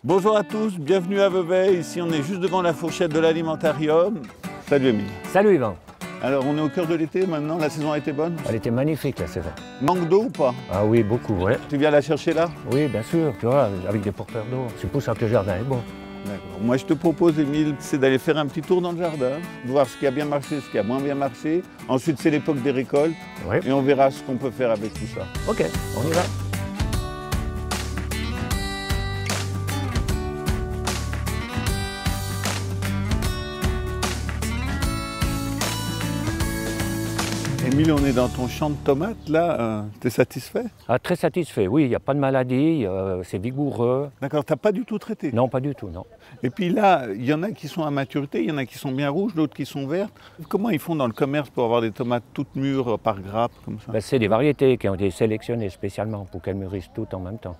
Bonjour à tous, bienvenue à Vevey. Ici, on est juste devant la fourchette de l'alimentarium. Salut Émile. Salut Yvan. Alors, on est au cœur de l'été maintenant, la saison a été bonne? Elle était magnifique la saison. Manque d'eau ou pas? Ah oui, beaucoup, ouais. Tu viens la chercher là? Oui, bien sûr, tu vois, avec des porteurs d'eau. C'est pour ça que le jardin est bon. D'accord. Moi, je te propose, Émile, c'est d'aller faire un petit tour dans le jardin, voir ce qui a bien marché, ce qui a moins bien marché. Ensuite, c'est l'époque des récoltes Oui. et on verra ce qu'on peut faire avec tout ça. Ok, on y va. Émile, on est dans ton champ de tomates, là. T'es satisfait? Ah, très satisfait, oui, il n'y a pas de maladie, c'est vigoureux. D'accord, t'as pas du tout traité? Non, pas du tout, non. Et puis là, il y en a qui sont à maturité, il y en a qui sont bien rouges, d'autres qui sont vertes. Comment ils font dans le commerce pour avoir des tomates toutes mûres par grappe, comme ça? Ben, c'est des variétés qui ont été sélectionnées spécialement pour qu'elles mûrissent toutes en même temps.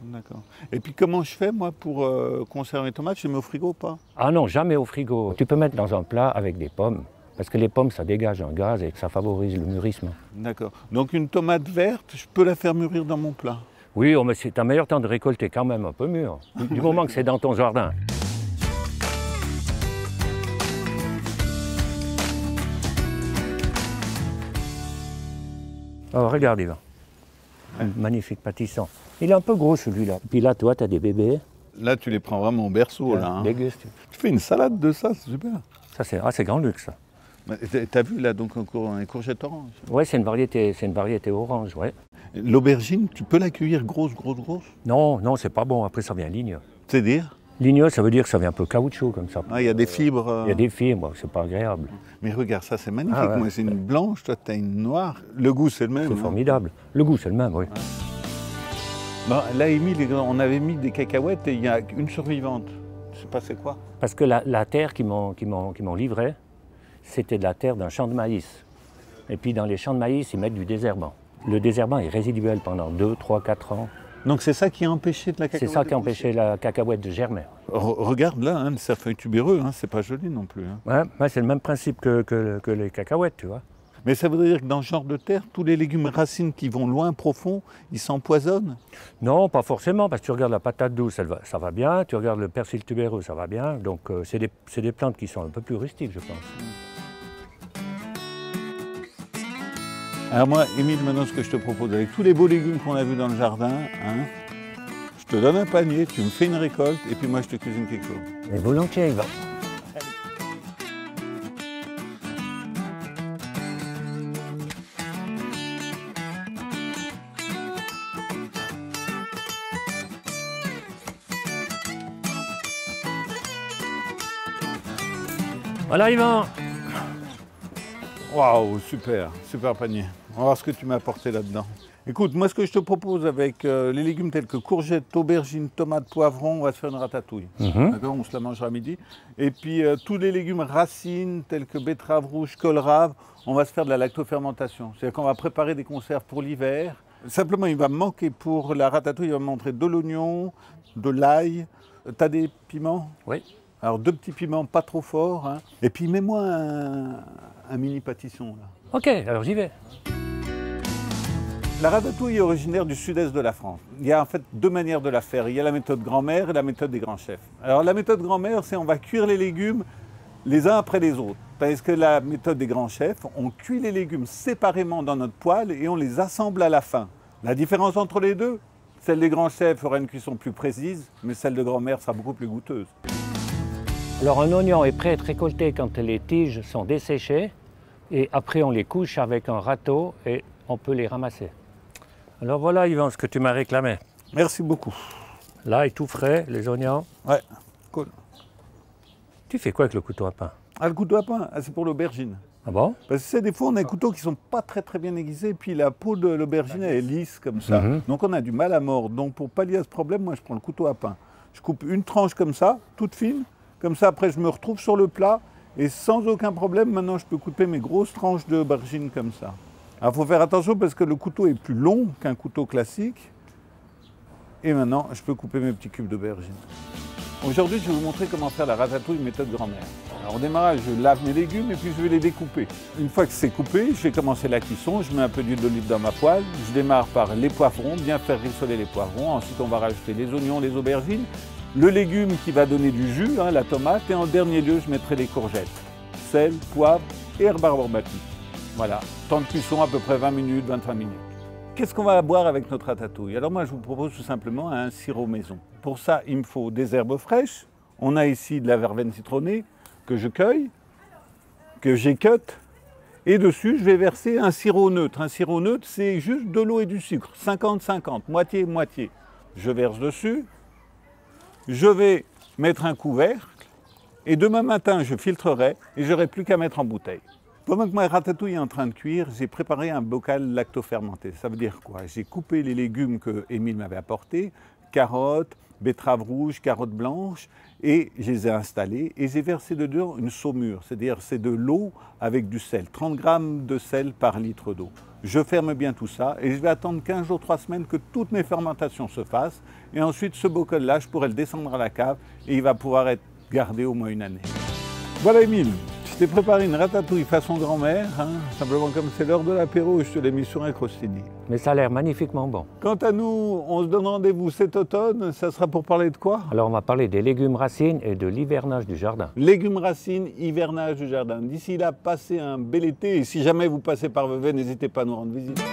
D'accord. Et puis comment je fais, moi, pour conserver les tomates? Je les mets au frigo ou pas? Ah non, jamais au frigo. Tu peux mettre dans un plat avec des pommes, parce que les pommes, ça dégage un gaz et ça favorise le mûrissement. D'accord. Donc une tomate verte, je peux la faire mûrir dans mon plat? Oui, oh, mais c'est un meilleur temps de récolter quand même un peu mûr, du moment que c'est dans ton jardin. Oh, regarde, Yvan. Un magnifique pâtisson. Il est un peu gros, celui-là. Puis là, toi, tu as des bébés. Là, tu les prends vraiment au berceau, là. Hein. Déguste. Tu fais une salade de ça, c'est super. Ça, c'est grand luxe, ça. T'as vu, là, donc, un courgette orange? Oui, c'est une variété orange, ouais. L'aubergine, tu peux la cueillir grosse? Non, non, c'est pas bon. Après, ça vient ligneux. C'est-à-dire? Ligneux, ça veut dire que ça vient un peu caoutchouc, comme ça. Ah, il y a des fibres. Il y a des fibres, c'est pas agréable. Mais regarde, ça, c'est magnifique. Ah, ouais. Moi, c'est une blanche, toi, t'as une noire. Le goût, c'est le même. C'est hein. formidable. Le goût, c'est le même, oui. Bon, là, Émile, on avait mis des cacahuètes et il y a une survivante. Je sais pas c'est quoi. Parce que la terre qu'ils m'ont livrée, c'était de la terre d'un champ de maïs. Et puis dans les champs de maïs, ils mettent du désherbant. Le désherbant est résiduel pendant 2, 3, 4 ans. Donc c'est ça qui a empêché de la cacahuète? C'est ça qui a empêché la cacahuète de germer. Regarde là, hein, le cerfeuil tubéreux, hein, c'est pas joli non plus. Hein. Ouais, c'est le même principe que les cacahuètes, tu vois. Mais ça voudrait dire que dans ce genre de terre, tous les légumes racines qui vont loin, profond, ils s'empoisonnent? Non, pas forcément, parce que tu regardes la patate douce, ça va bien. Tu regardes le persil tubéreux, ça va bien. Donc c'est des plantes qui sont un peu plus rustiques, je pense. Alors moi, Émile, maintenant ce que je te propose, avec tous les beaux légumes qu'on a vus dans le jardin, hein, je te donne un panier, tu me fais une récolte, et puis moi je te cuisine quelque chose. Mais volontiers, Yvan. Voilà, Yvan. Waouh, super panier. On va voir ce que tu m'as apporté là-dedans. Écoute, moi ce que je te propose avec les légumes tels que courgettes, aubergines, tomates, poivrons, on va se faire une ratatouille. D'accord, on se la mangera à midi. Et puis tous les légumes racines tels que betterave rouge, kohlrabi, on va se faire de la lactofermentation. C'est-à-dire qu'on va préparer des conserves pour l'hiver. Simplement, il va me manquer pour la ratatouille, il va me montrer de l'oignon, de l'ail. T'as des piments? Oui. Alors 2 petits piments pas trop forts. Hein. Et puis mets-moi un mini pâtisson là. Ok, alors j'y vais. La ratatouille est originaire du sud-est de la France. Il y a en fait 2 manières de la faire. Il y a la méthode grand-mère et la méthode des grands chefs. Alors la méthode grand-mère, c'est on va cuire les légumes les uns après les autres. Parce que la méthode des grands chefs, on cuit les légumes séparément dans notre poêle et on les assemble à la fin. La différence entre les deux, celle des grands chefs aura une cuisson plus précise, mais celle de grand-mère sera beaucoup plus goûteuse. Alors un oignon est prêt à être récolté quand les tiges sont desséchées et après on les couche avec un râteau et on peut les ramasser. Alors voilà Yvan, ce que tu m'as réclamé. Merci beaucoup. L'ail tout frais, les oignons. Ouais, cool. Tu fais quoi avec le couteau à pain? Ah, le couteau à pain, c'est pour l'aubergine. Ah bon? Parce que des fois, on a des couteaux qui ne sont pas très bien aiguisés, puis la peau de l'aubergine elle est lisse comme ça. Donc on a du mal à mordre. Donc pour pallier à ce problème, moi je prends le couteau à pain. Je coupe une tranche comme ça, toute fine. Comme ça, après, je me retrouve sur le plat et sans aucun problème, maintenant, je peux couper mes grosses tranches d'aubergine comme ça. Alors, il faut faire attention parce que le couteau est plus long qu'un couteau classique. Et maintenant, je peux couper mes petits cubes d'aubergine. Aujourd'hui, je vais vous montrer comment faire la ratatouille méthode grand-mère. Alors, au démarrage, je lave mes légumes et puis je vais les découper. Une fois que c'est coupé, je vais commencer la cuisson. Je mets un peu d'huile d'olive dans ma poêle. Je démarre par les poivrons, bien faire rissoler les poivrons. Ensuite, on va rajouter les oignons, les aubergines. le légume qui va donner du jus, hein, la tomate, et en dernier lieu, je mettrai les courgettes. Sel, poivre et herbe aromatique. Voilà, temps de cuisson à peu près 20 minutes, 25 minutes. Qu'est-ce qu'on va boire avec notre ratatouille? Alors moi, je vous propose tout simplement un sirop maison. Pour ça, il me faut des herbes fraîches. On a ici de la verveine citronnée que je cueille, que j'écotte. Et dessus, je vais verser un sirop neutre. Un sirop neutre, c'est juste de l'eau et du sucre, 50-50, moitié-moitié. Je verse dessus. Je vais mettre un couvercle. Et demain matin, je filtrerai et je n'aurai plus qu'à mettre en bouteille. Pendant que ma ratatouille est en train de cuire, j'ai préparé un bocal lactofermenté. Ça veut dire quoi? J'ai coupé les légumes que Émile m'avait apportés, carottes, betteraves rouges, carottes blanches, et je les ai installées et j'ai versé dedans une saumure, c'est-à-dire c'est de l'eau avec du sel, 30 grammes de sel par litre d'eau. Je ferme bien tout ça et je vais attendre 15 jours, 3 semaines que toutes mes fermentations se fassent et ensuite ce bocal-là, je pourrai le descendre à la cave et il va pouvoir être gardé au moins une année. Voilà Émile, je t'ai préparé une ratatouille façon grand-mère, hein, simplement comme c'est l'heure de l'apéro, je te l'ai mis sur un crostini. Mais ça a l'air magnifiquement bon. Quant à nous, on se donne rendez-vous cet automne, ça sera pour parler de quoi? Alors on va parler des légumes racines et de l'hivernage du jardin. Légumes racines, hivernage du jardin. D'ici là, passez un bel été et si jamais vous passez par Vevey, n'hésitez pas à nous rendre visite.